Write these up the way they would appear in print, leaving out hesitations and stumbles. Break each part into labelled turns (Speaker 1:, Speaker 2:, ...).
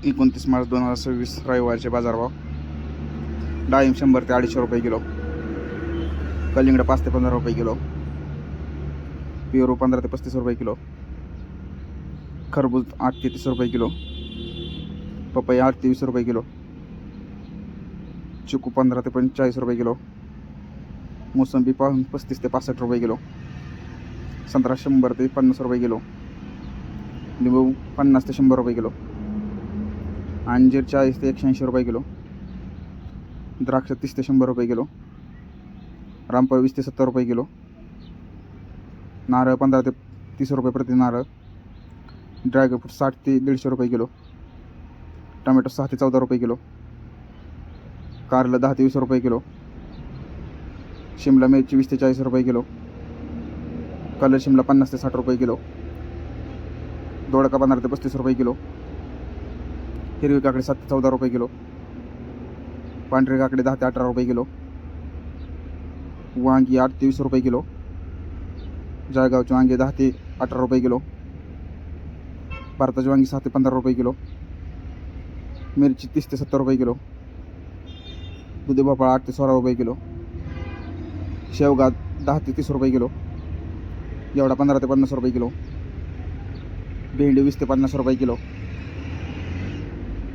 Speaker 1: 29 मार्च 2026 रविवारचे बाजारभाव. डाळिंब 100 ते 250 रुपये किलो, कलिंगड 5 ते 15 रुपये किलो, पेरू 15 ते 35 रुपये किलो, खरबूज 8 ते 30 रुपये किलो, पपई 8 ते 20 रुपये किलो, चिकू 15 ते 45 रुपये किलो, मोसंबी 35 ते 65 रुपये किलो, संत्रा 100 ते 50 रुपये किलो, लिंबू 50 ते 100 रुपये किलो, अंजीर 40 ते 180 रुपये किलो, द्राक्ष 30 ते 100 रुपये किलो, रामफळ 20 ते 70 रुपये किलो, नारळ 15 ते 30 रुपये प्रति नारळ, ड्रॅगनफ्रूट 60 ते 150 रुपये किलो, टोमॅटो 6 ते 14 रुपये किलो, कारलं 10 ते 20 रुपये किलो, शिमला मिरची 20 ते 40 रुपये किलो, कलर शिमला 50 ते 60 रुपये किलो, दोडका 15 ते 35 रुपये किलो, हिरवी काकडी 7 ते 14 रुपये किलो, पांढरी काकडी 10 ते 18 रुपये किलो, वांगी 8 ते 20 रुपये किलो, जळगावची वांगी 10 ते 18 रुपये किलो, भारताची वांगी 6 ते 15 रुपये किलो, मिरची 30 ते 70 रुपये किलो, दुधी भोपळा 8 ते 16 रुपये किलो, शेवगा 10 ते 30 रुपये किलो, एवढा 15 ते 50 रुपये किलो, भेंडी 20 ते 50 रुपये किलो,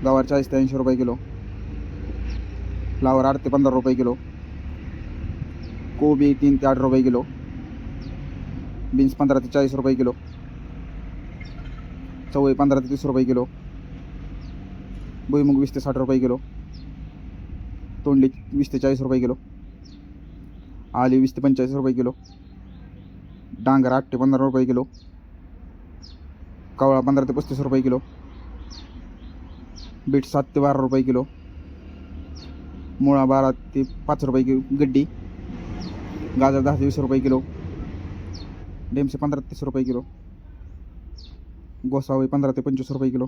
Speaker 1: गवार 40 ते 80 रुपये किलो, फ्लावर 8 ते 15 रुपये किलो, कोबी 3 ते 8 रुपये किलो, बीन्स 15 ते 40 रुपये किलो, चवळी 15 ते 30 रुपये किलो, भुईमुग 20 ते 60 रुपये किलो, तोंडली 20 ते 40 रुपये किलो, आली 20 ते 45 रुपये किलो, डांगर 8 ते 15 रुपये किलो, कवळा 15 ते 35 रुपये किलो, बीट 7 ते 12 रुपये किलो, मुळा 12 ते 5 रुपये किलो गड्डी, गाजर 10 ते 20 रुपये किलो, डेमसे 15 ते 30 रुपये किलो, गोसावळी 15 ते 25 रुपये किलो,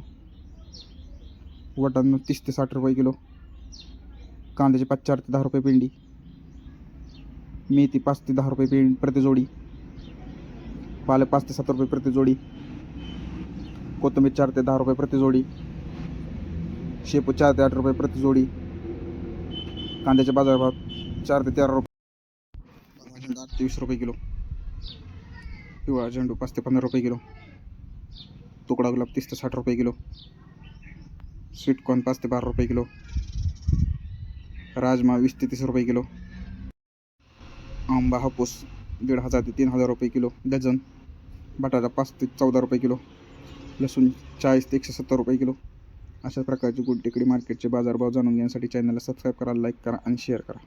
Speaker 1: वाटाणा 30 ते 60 रुपये किलो, कांद्याचे 4 ते 10 रुपये पेंडी, मेथी 5 ते 10 रुपये पेंडी प्रति जोडी, पालक 5 ते 7 रुपये प्रति जोडी, कोथिंबीर 4 ते 10 रुपये प्रति जोडी, शेपू 4 ते 8 रुपये प्रति जोडी, कांद्याचे बाजारभाव 4 ते 13 रुपये, झेंडू 8 ते 20 रुपये किलो, पिवळा झेंडू 5 ते 15 रुपये किलो, तुकडा गुलाब 30 ते 60 रुपये किलो, स्वीटकॉर्न 5 ते 12 रुपये किलो, राजमा 20 ते 30 रुपये किलो, आंबा हापूस 1500 ते 3000 रुपये किलो डझन, बटाटा 5 ते 14 रुपये किलो, लसूण 40 ते 170 रुपये किलो. अशा प्रकारचे गुड टेकडी मार्केटचे बाजारभाव जाणून घेण्यासाठी चॅनलला सबस्क्राईब करा, लाईक करा आणि शेअर करा.